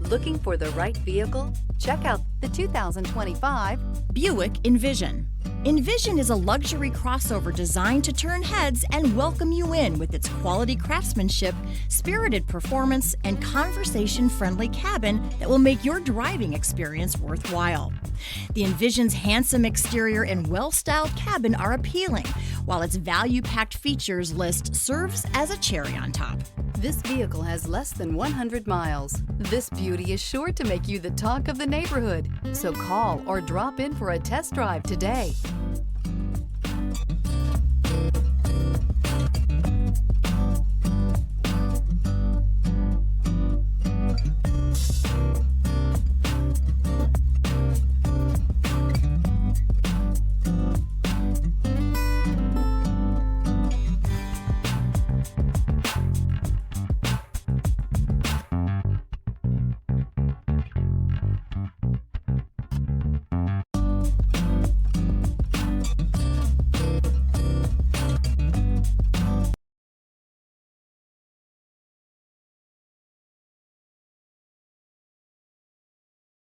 Looking for the right vehicle? Check out the 2025 Buick Envision. Envision is a luxury crossover designed to turn heads and welcome you in with its quality craftsmanship, spirited performance, and conversation-friendly cabin that will make your driving experience worthwhile. The Envision's handsome exterior and well-styled cabin are appealing, while its value-packed features list serves as a cherry on top. This vehicle has less than 100 miles. This beauty is sure to make you the talk of the neighborhood. So call or drop in for a test drive today.